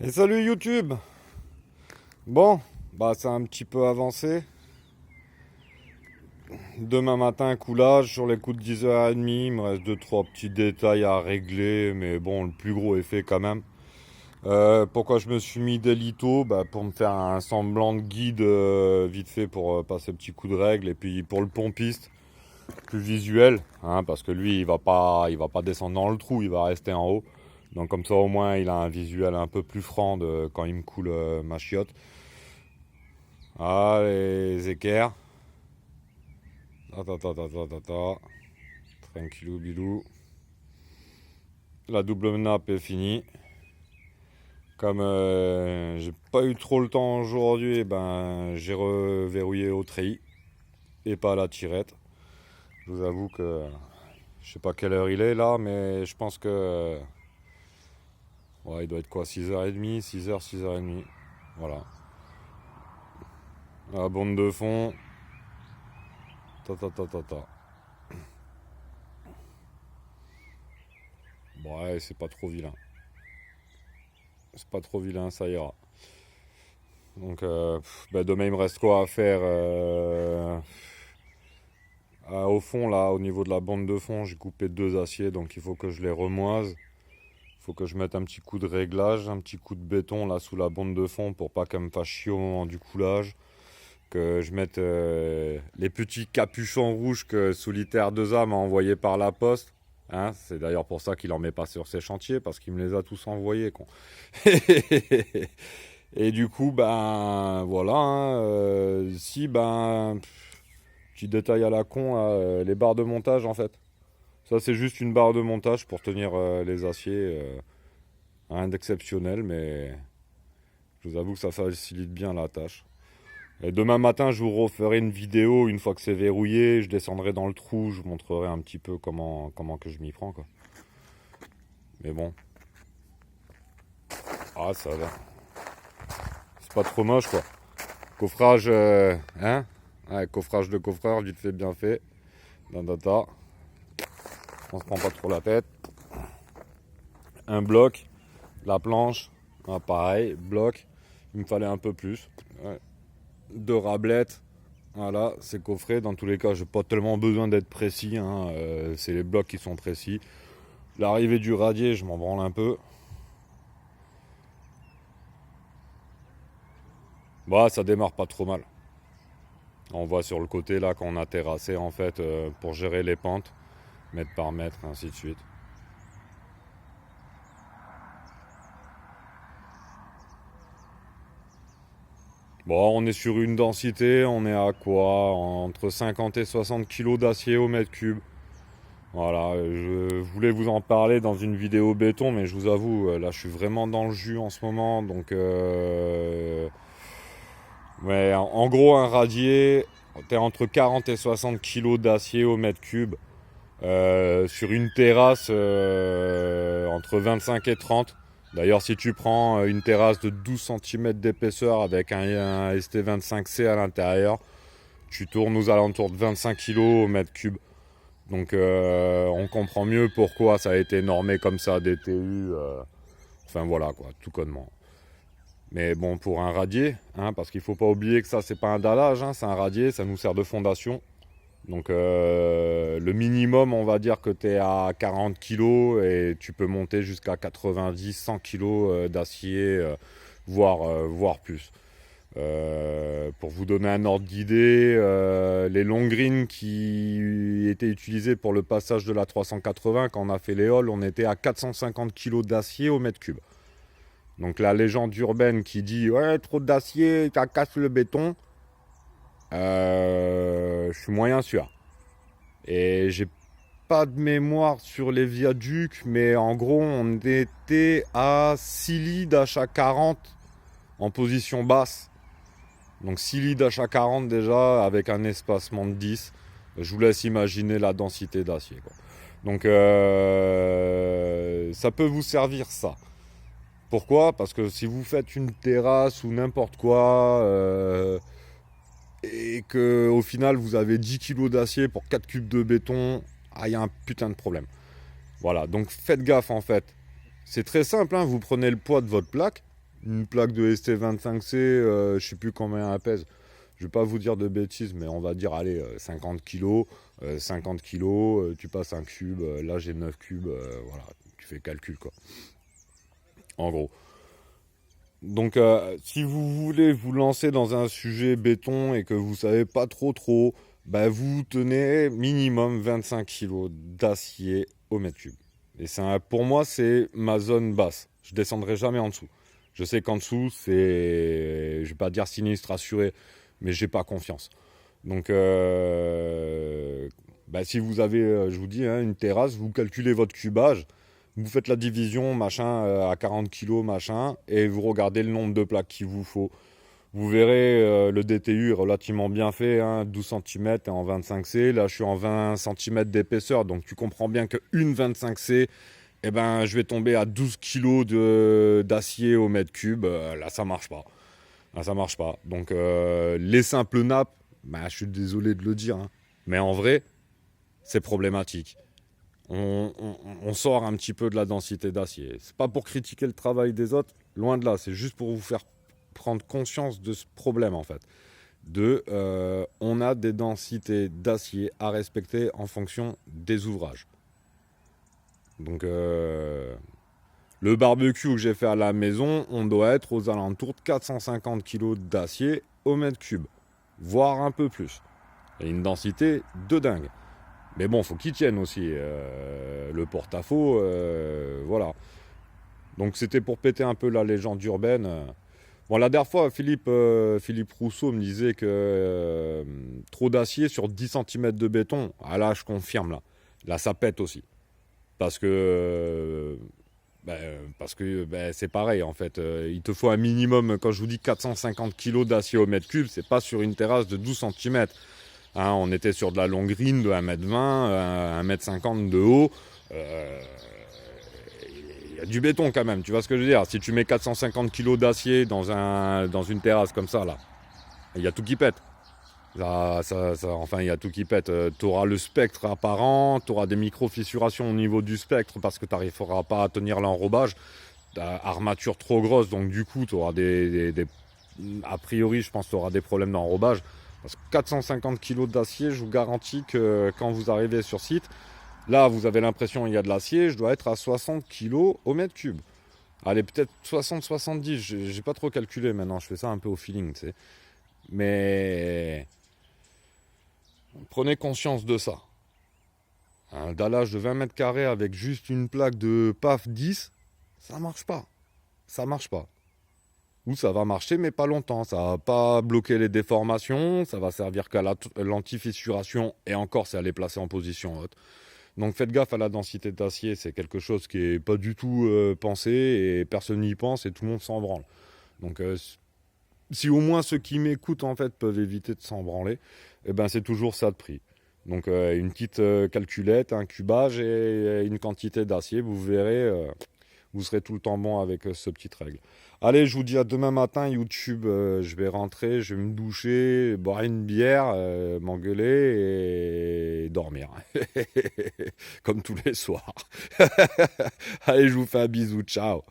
Et salut YouTube. Bon, bah c'est un petit peu avancé. Demain matin, coulage sur les coups de 10h30. Il me reste 2-3 petits détails à régler, mais bon, le plus gros est fait quand même. Pourquoi je me suis mis des litos? Bah, pour me faire un semblant de guide vite fait pour passer le petit coup de règle. Et puis pour le pompiste, plus visuel, hein, parce que lui, il va pas descendre dans le trou, il va rester en haut. Donc comme ça, au moins, il a un visuel un peu plus franc de quand il me coule ma chiotte. Ah, les équerres. Ta. Tranquillou bilou. La double nappe est finie. Comme j'ai pas eu trop le temps aujourd'hui, ben j'ai reverrouillé au treillis et pas à la tirette. Je vous avoue que je sais pas quelle heure il est là, mais je pense que ouais, il doit être quoi, 6h30, 6h, 6h30. Voilà. La bande de fond. Ta. Bon, ouais, c'est pas trop vilain. C'est pas trop vilain, ça ira. Donc, bah, demain, il me reste quoi à faire au fond, là, au niveau de la bande de fond, j'ai coupé 2 aciers, donc il faut que je les remoise. Il faut que je mette un petit coup de réglage, un petit coup de béton là sous la bande de fond pour pas qu'elle me fasse chier au moment du coulage. Que je mette les petits capuchons rouges que Solitaire 2A m'a envoyé par la poste. Hein, c'est d'ailleurs pour ça qu'il en met pas sur ses chantiers, parce qu'il me les a tous envoyés, con. Et du coup, ben voilà, hein, si ben petit détail à la con, les barres de montage en fait. Ça c'est juste une barre de montage pour tenir les aciers, rien d'exceptionnel, mais je vous avoue que ça facilite bien la tâche. Et demain matin, je vous referai une vidéo une fois que c'est verrouillé, je descendrai dans le trou, je vous montrerai un petit peu comment que je m'y prends quoi. Mais bon, ah ça va, c'est pas trop moche quoi. Coffrage, hein, ouais, coffrage de coffreur, vite fait, bien fait. Data. On se prend pas trop la tête. Un bloc, la planche, pareil, bloc. Il me fallait un peu plus. Ouais. 2 rablettes. Voilà, c'est coffré. Dans tous les cas, j'ai pas tellement besoin d'être précis, hein. C'est les blocs qui sont précis. L'arrivée du radier, je m'en branle un peu. Bah, ça démarre pas trop mal. On voit sur le côté là qu'on a terrassé en fait pour gérer les pentes, mètre par mètre, ainsi de suite. Bon, on est sur une densité, on est à quoi? Entre 50 et 60 kg d'acier au mètre cube. Voilà, je voulais vous en parler dans une vidéo béton, mais je vous avoue, là je suis vraiment dans le jus en ce moment. Donc, ouais, en gros, un radier, t'es entre 40 et 60 kg d'acier au mètre cube. Sur une terrasse entre 25 et 30. D'ailleurs, si tu prends une terrasse de 12 cm d'épaisseur avec un ST25C à l'intérieur, tu tournes aux alentours de 25 kg au mètre cube. Donc on comprend mieux pourquoi ça a été normé comme ça, DTU. Enfin voilà quoi, tout connement. Mais bon, pour un radier, hein, parce qu'il faut pas oublier que ça c'est pas un dallage, hein, c'est un radier, ça nous sert de fondation. Donc le minimum, on va dire que tu es à 40 kg et tu peux monter jusqu'à 90, 100 kg d'acier, voire plus. Pour vous donner un ordre d'idée, les long greens qui étaient utilisés pour le passage de la 380, quand on a fait les halls, on était à 450 kg d'acier au mètre cube. Donc la légende urbaine qui dit ouais, trop d'acier, ça casse le béton, je suis moyen sûr. Et j'ai pas de mémoire sur les viaducs, mais en gros, on était à 6 lits d'HA40 en position basse. Donc 6 lits d'HA40 déjà, avec un espacement de 10. Je vous laisse imaginer la densité d'acier, quoi. Donc ça peut vous servir ça. Pourquoi? Parce que si vous faites une terrasse ou n'importe quoi, et que au final vous avez 10 kg d'acier pour 4 cubes de béton, ah, il y a un putain de problème. Voilà, donc faites gaffe en fait. C'est très simple, hein, vous prenez le poids de votre plaque, une plaque de ST25C, je sais plus combien elle pèse. Je vais pas vous dire de bêtises, mais on va dire, allez, 50 kilos. 50 kilos, tu passes un cube, là j'ai 9 cubes, voilà, tu fais calcul quoi, en gros. Donc si vous voulez vous lancer dans un sujet béton et que vous savez pas trop, bah, vous tenez minimum 25 kilos d'acier au mètre cube. Et pour moi, c'est ma zone basse. Je descendrai jamais en dessous. Je sais qu'en dessous, je vais pas dire sinistre assuré, mais j'ai pas confiance. Donc, bah, si vous avez, je vous dis, hein, une terrasse, vous calculez votre cubage, vous faites la division, machin, à 40 kilos, machin, et vous regardez le nombre de plaques qu'il vous faut. Vous verrez, le DTU est relativement bien fait, hein, 12 cm en 25C. Là, je suis en 20 cm d'épaisseur, donc tu comprends bien qu'une 25C, eh ben, je vais tomber à 12 kilos d'acier au mètre cube. Là, ça marche pas. Là, ça marche pas. Donc, les simples nappes, bah, je suis désolé de le dire, hein, mais en vrai, c'est problématique. On sort un petit peu de la densité d'acier. C'est pas pour critiquer le travail des autres, loin de là. C'est juste pour vous faire prendre conscience de ce problème en fait. On a des densités d'acier à respecter en fonction des ouvrages. Donc le barbecue que j'ai fait à la maison, on doit être aux alentours de 450 kg d'acier au mètre cube, voire un peu plus. Et une densité de dingue. Mais bon, faut qu'il tienne aussi. Le porte-à-faux, voilà. Donc c'était pour péter un peu la légende urbaine. Bon, la dernière fois, Philippe Rousseau me disait que trop d'acier sur 10 cm de béton. Ah là, je confirme, là. Là, ça pète aussi. Parce que, c'est pareil, en fait. Il te faut un minimum, quand je vous dis 450 kg d'acier au mètre cube, c'est pas sur une terrasse de 12 cm. Hein, on était sur de la longue grille de 1m20, 1m50 de haut. Il y a du béton quand même, tu vois ce que je veux dire. Si tu mets 450 kg d'acier dans une terrasse comme ça, là, il y a tout qui pète. Enfin, il y a tout qui pète. Tu auras le spectre apparent, tu auras des micro-fissurations au niveau du spectre parce que tu n'arriveras pas à tenir l'enrobage. Armature trop grosse, donc du coup, tu auras a priori, je pense que tu auras des problèmes d'enrobage. Parce que 450 kg d'acier, je vous garantis que quand vous arrivez sur site, là, vous avez l'impression qu'il y a de l'acier, je dois être à 60 kg au mètre cube. Allez, peut-être 60-70, j'ai pas trop calculé maintenant, je fais ça un peu au feeling, tu sais. Mais prenez conscience de ça. Un dallage de 20 mètres carrés avec juste une plaque de PAF 10, ça marche pas. Ça marche pas. Ou ça va marcher, mais pas longtemps. Ça va pas bloquer les déformations, ça va servir qu'à l'anti-fissuration, et encore, c'est à les placer en position haute. Donc faites gaffe à la densité d'acier, c'est quelque chose qui est pas du tout pensé, et personne n'y pense, et tout le monde s'en branle. Donc si au moins ceux qui m'écoutent en fait peuvent éviter de s'en branler, eh ben c'est toujours ça de prix. Donc une petite calculette, un cubage et une quantité d'acier, vous verrez, vous serez tout le temps bon avec ce petite règle. Allez, je vous dis à demain matin, YouTube, je vais rentrer, je vais me doucher, boire une bière, m'engueuler et dormir. Comme tous les soirs. Allez, je vous fais un bisou, ciao.